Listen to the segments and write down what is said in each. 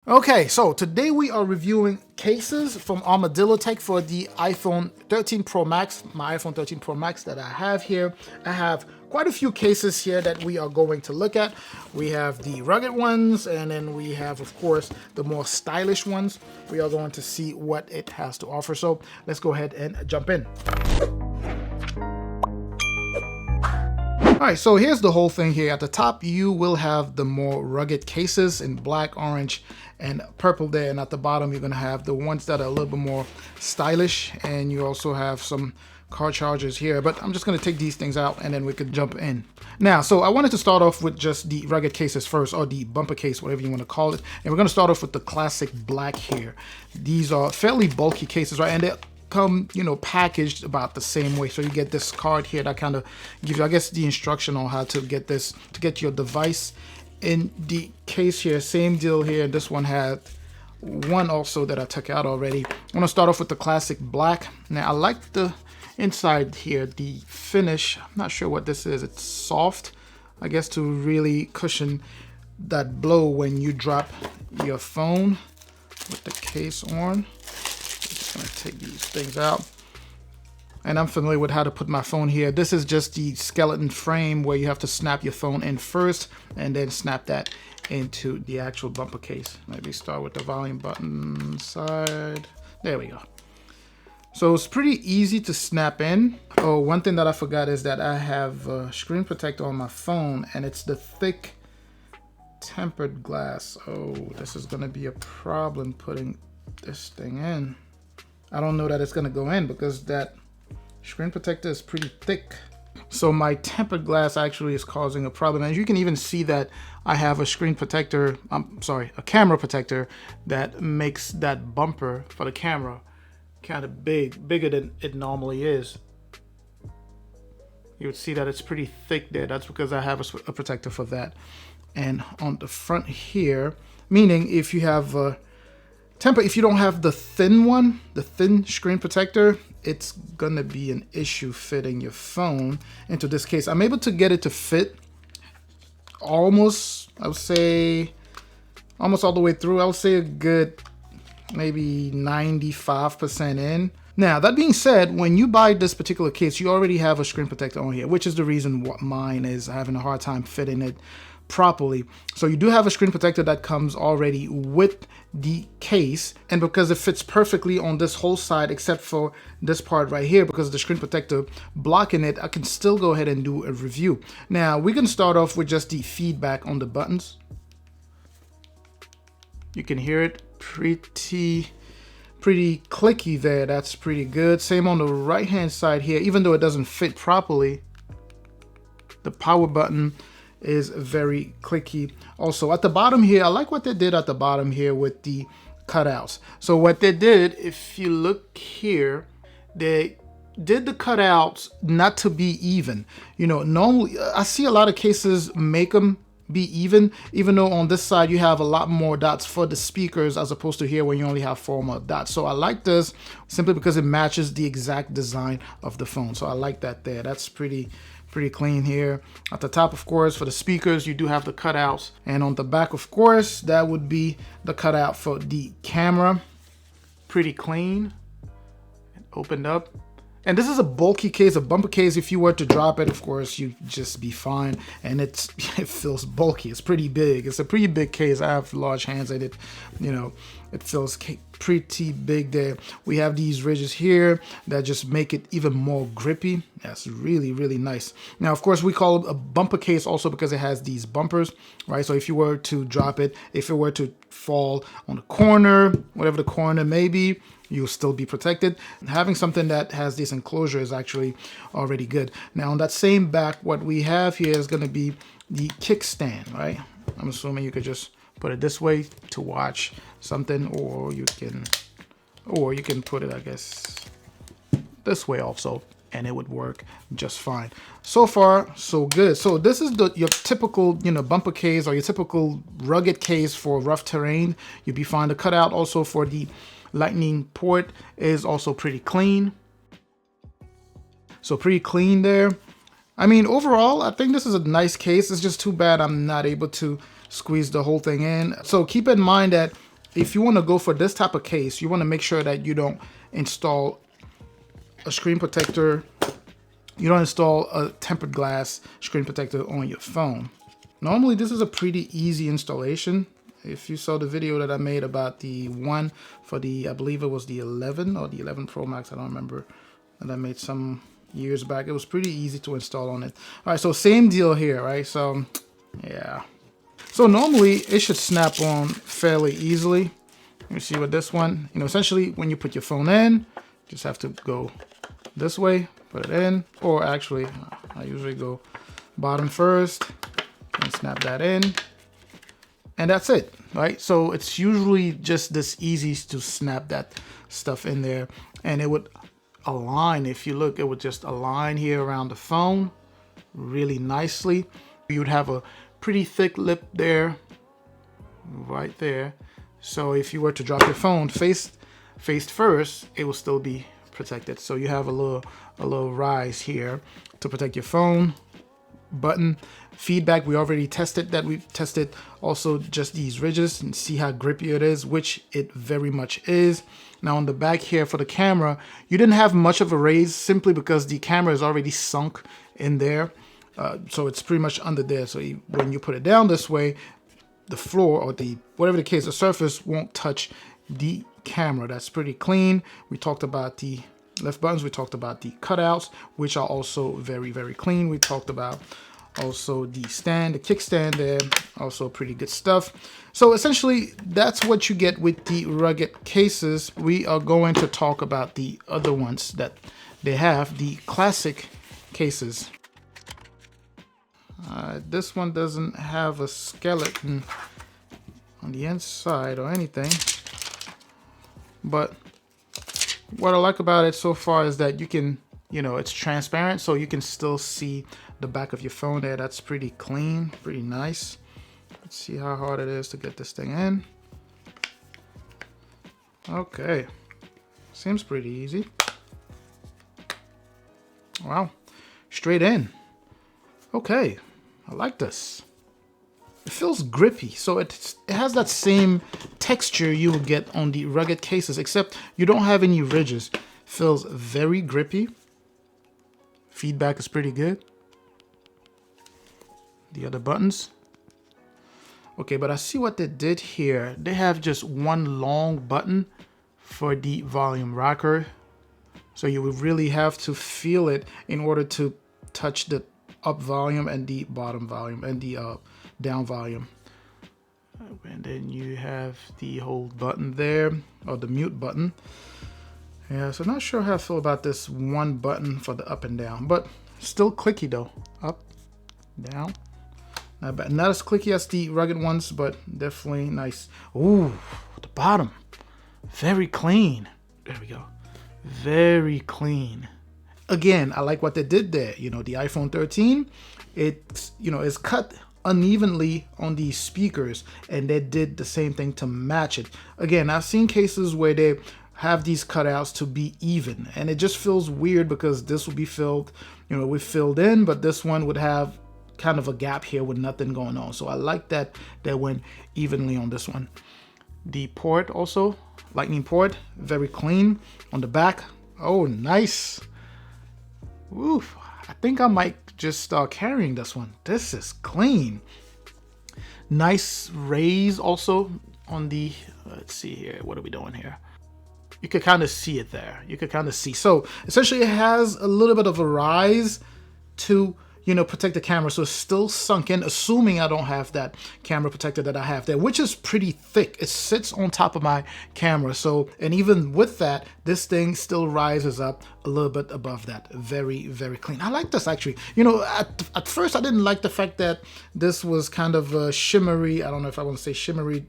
Okay, so today we are reviewing cases from Armadillotek for the iPhone 13 Pro Max, my iPhone 13 Pro Max that I have here. I have quite a few cases here that we are going to look at. We have the rugged ones, and then we have, of course, the more stylish ones. We are going to see what it has to offer. So let's go ahead and jump in. All right, so here's the whole thing here. At the top, you will have the more rugged cases in black, orange, and purple there. And at the bottom, you're gonna have the ones that are a little bit more stylish. And you also have some car chargers here, but I'm just gonna take these things out and then we could jump in. Now, so I wanted to start off with just the rugged cases first, or the bumper case, whatever you wanna call it. And we're gonna start off with the classic black here. These are fairly bulky cases, right? And they come, you know, packaged about the same way. So you get this card here that kind of gives you, I guess, the instruction on how to get this, to get your device in the case here. Same deal here. This one had one also that I took out already. I'm gonna start off with the classic black. Now I like the inside here, the finish. I'm not sure what this is. It's soft, I guess, to really cushion that blow when you drop your phone with the case on. Gonna take these things out, and I'm familiar with how to put my phone here. This is just the skeleton frame where you have to snap your phone in first and then snap that into the actual bumper case. Maybe start with the volume button side. There we go. So it's pretty easy to snap in. Oh, one thing that I forgot is that I have a screen protector on my phone, and it's the thick tempered glass. Oh, this is gonna be a problem putting this thing in. I don't know that it's gonna go in because that screen protector is pretty thick. So my tempered glass actually is causing a problem. As you can even see that I have a screen protector, a camera protector that makes that bumper for the camera kind of bigger than it normally is. You would see that it's pretty thick there. That's because I have a protector for that. And on the front here, meaning if you have if you don't have the thin one, the thin screen protector, it's gonna be an issue fitting your phone into this case. I'm able to get it to fit almost, I would say, almost all the way through. I would say a good maybe 95% in. Now, that being said, when you buy this particular case, you already have a screen protector on here, which is the reason what mine is having a hard time fitting it properly. So you do have a screen protector that comes already with the case, and because it fits perfectly on this whole side except for this part right here, because of the screen protector blocking it, I can still go ahead and do a review. Now we can start off with just the feedback on the buttons. You can hear it pretty clicky there. That's pretty good. Same on the right hand side here. Even though it doesn't fit properly, the power button is very clicky. Also at the bottom here, I like what they did at the bottom here with the cutouts. So what they did, if you look here, they did the cutouts not to be even. You know, normally I see a lot of cases make them be even though on this side you have a lot more dots for the speakers as opposed to here where you only have 4 more dots. So I like this simply because it matches the exact design of the phone. So I like that there. That's pretty clean here. At the top, of course, for the speakers, you do have the cutouts. And on the back, of course, that would be the cutout for the camera. Pretty clean. And opened up. And this is a bulky case, a bumper case. If you were to drop it, of course, you'd just be fine. And it feels bulky. It's pretty big. It's a pretty big case. I have large hands and it, you know, it feels pretty big there. We have these ridges here that just make it even more grippy. That's really, really nice. Now, of course, we call it a bumper case also because it has these bumpers, right? So if you were to drop it, if it were to fall on the corner, whatever the corner may be, you'll still be protected. Having something that has this enclosure is actually already good. Now on that same back, what we have here is gonna be the kickstand, right? I'm assuming you could just put it this way to watch something, or you can put it, I guess, this way also, and it would work just fine. So far, so good. So this is your typical, you know, bumper case or your typical rugged case for rough terrain. You'd be fine. The cutout also for the lightning port is also pretty clean. So pretty clean there. I mean, overall, I think this is a nice case. It's just too bad I'm not able to squeeze the whole thing in. So keep in mind that if you want to go for this type of case, you want to make sure that you don't install a screen protector. You don't install a tempered glass screen protector on your phone. Normally, this is a pretty easy installation. If you saw the video that I made about the one for the, I believe it was the 11 or the 11 Pro Max, I don't remember, that I made some years back. It was pretty easy to install on it. All right, so same deal here, right? So, yeah. So normally, it should snap on fairly easily. You see with this one, essentially when you put your phone in, just have to go this way, put it in, or actually, I usually go bottom first and snap that in, and that's it, right? So it's usually just this easy to snap that stuff in there, and it would align. If you look, it would just align here around the phone really nicely. You would have a pretty thick lip there, right there. So if you were to drop your phone face first, it will still be protected. So you have a little rise here to protect your phone. Button feedback, we already tested that. We've tested also just these ridges and see how grippy it is, which it very much is. Now on the back here for the camera, you didn't have much of a raise simply because the camera is already sunk in there. So it's pretty much under there. So when you put it down this way, the floor or whatever the case, the surface won't touch the camera. That's pretty clean. We talked about the left buttons. We talked about the cutouts, which are also very, very clean. We talked about also the stand, the kickstand there, also pretty good stuff. So essentially, that's what you get with the rugged cases. We are going to talk about the other ones that they have, the classic cases. This one doesn't have a skeleton on the inside or anything, but what I like about it so far is that you can, it's transparent, so you can still see the back of your phone there. That's pretty clean, pretty nice. Let's see how hard it is to get this thing in. Okay, seems pretty easy. Wow, straight in. Okay, I like this. It feels grippy, so it has that same texture you will get on the rugged cases, except you don't have any ridges. Feels very grippy. Feedback is pretty good. The other buttons. Okay, but I see what they did here. They have just one long button for the volume rocker. So you would really have to feel it in order to touch the up volume and the bottom volume and the down volume. And then you have the hold button there, or the mute button. Yeah, so not sure how I feel about this one button for the up and down, but still clicky though. Up, down. Not as clicky as the rugged ones, but definitely nice. Ooh, the bottom, very clean. There we go, very clean. Again, I like what they did there. The iPhone 13, it's cut unevenly on these speakers, and they did the same thing to match it. Again, I've seen cases where they have these cutouts to be even, and it just feels weird because this would be filled, we filled in, but this one would have kind of a gap here with nothing going on. So I like that they went evenly on this one. The port also, lightning port, very clean on the back. Oh, nice. Oof, I think I might just start carrying this one. This is clean. Nice raise also on the, let's see here, what are we doing here? You could kind of see it there. You could kind of see. So essentially it has a little bit of a rise to, protect the camera. So it's still sunk in, assuming I don't have that camera protector that I have there, which is pretty thick. It sits on top of my camera. So, and even with that, this thing still rises up a little bit above that. Very, very clean. I like this actually. At first I didn't like the fact that this was kind of a shimmery, I don't know if I want to say shimmery,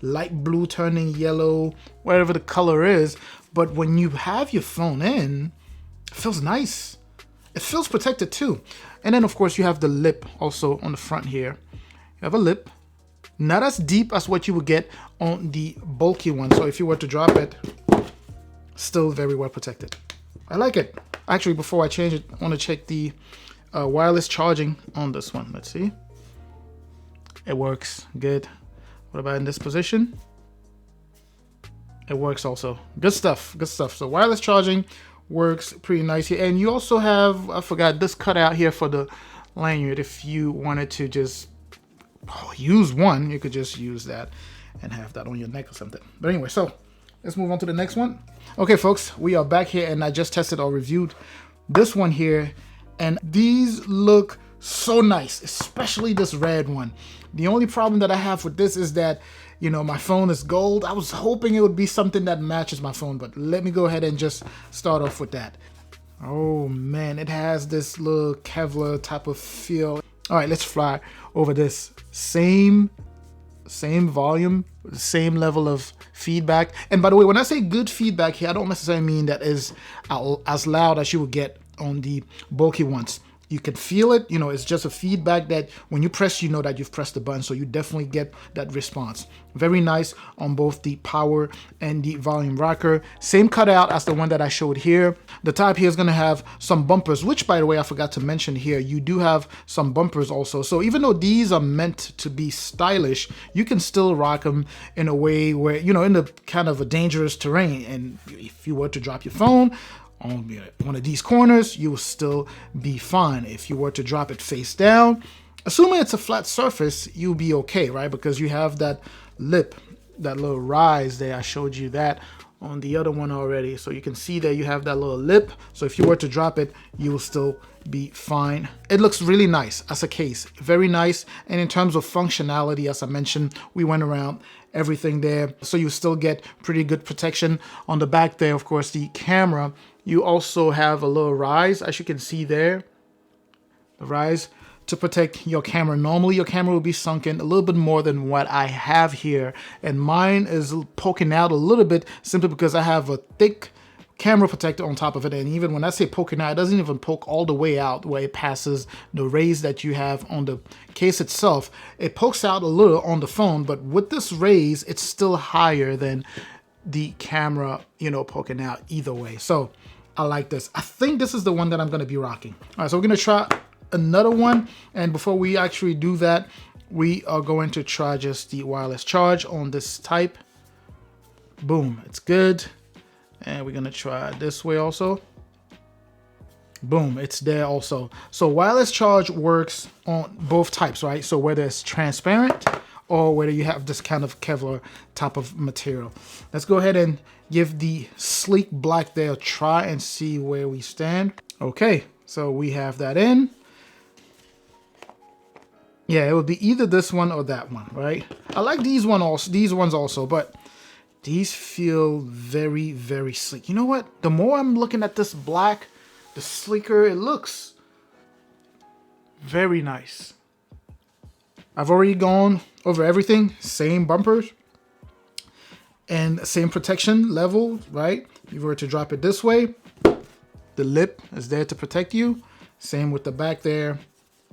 light blue turning yellow, whatever the color is. But when you have your phone in, it feels nice. It feels protected too. And then of course you have the lip also on the front here. You have a lip, not as deep as what you would get on the bulky one. So if you were to drop it, still very well protected. I like it. Actually, before I change it, I want to check the wireless charging on this one. Let's see. It works good. What about in this position? It works also. Good stuff. Good stuff. So wireless charging works pretty nice here. And you also have, I forgot, this cutout here for the lanyard. If you wanted to just use one, you could just use that and have that on your neck or something. But anyway, so let's move on to the next one. Okay, folks, we are back here, and I just tested or reviewed this one here, and these look so nice, especially this red one. The only problem that I have with this is that, you know, my phone is gold. I was hoping it would be something that matches my phone, but let me go ahead and just start off with that. Oh man, it has this little Kevlar type of feel. All right, let's fly over this. Same volume, same level of feedback. And by the way, when I say good feedback here, I don't necessarily mean that is as loud as you would get on the bulky ones. You can feel it, you know, it's just a feedback that when you press, you know that you've pressed the button, so you definitely get that response. Very nice on both the power and the volume rocker. Same cutout as the one that I showed here. The top here is going to have some bumpers, which, by the way, I forgot to mention here. You do have some bumpers also. So even though these are meant to be stylish, you can still rock them in a way where, you know, in the kind of a dangerous terrain. And if you were to drop your phone on one of these corners, you will still be fine. If you were to drop it face down, assuming it's a flat surface, you'll be okay, right? Because you have that lip, that little rise there. I showed you that on the other one already. So you can see that you have that little lip. So if you were to drop it, you will still be fine. It looks really nice as a case, very nice. And in terms of functionality, as I mentioned, we went around everything there. So you still get pretty good protection on the back there. Of course, the camera, you also have a little rise, as you can see there, the rise to protect your camera. Normally your camera will be sunken a little bit more than what I have here, and mine is poking out a little bit simply because I have a thick camera protector on top of it. And even when I say poking out, it doesn't even poke all the way out where it passes the rays that you have on the case itself. It pokes out a little on the phone, but with this rays, it's still higher than the camera, you know, poking out either way. So I like this. I think this is the one that I'm going to be rocking. All right, so we're going to try another one. And before we actually do that, we are going to try just the wireless charge on this type. Boom, it's good. And we're going to try this way also. Boom, it's there also. So wireless charge works on both types, right? So whether it's transparent or whether you have this kind of Kevlar type of material. Let's go ahead and give the sleek black there a try and see where we stand. Okay, so we have that in. Yeah, it would be either this one or that one, right? I like these ones also, but these feel very, very sleek. You know what? The more I'm looking at this black, the sleeker it looks. Very nice. I've already gone over everything. Same bumpers and same protection level, right? If you were to drop it this way, the lip is there to protect you. Same with the back there.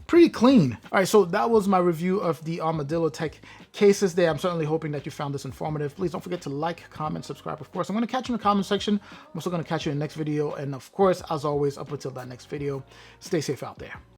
Pretty clean. All right, so that was my review of the Armadillotek cases there. I'm certainly hoping that you found this informative. Please don't forget to like, comment, subscribe. Of course, I'm going to catch you in the comment section. I'm also going to catch you in the next video. And of course, as always, up until that next video, stay safe out there.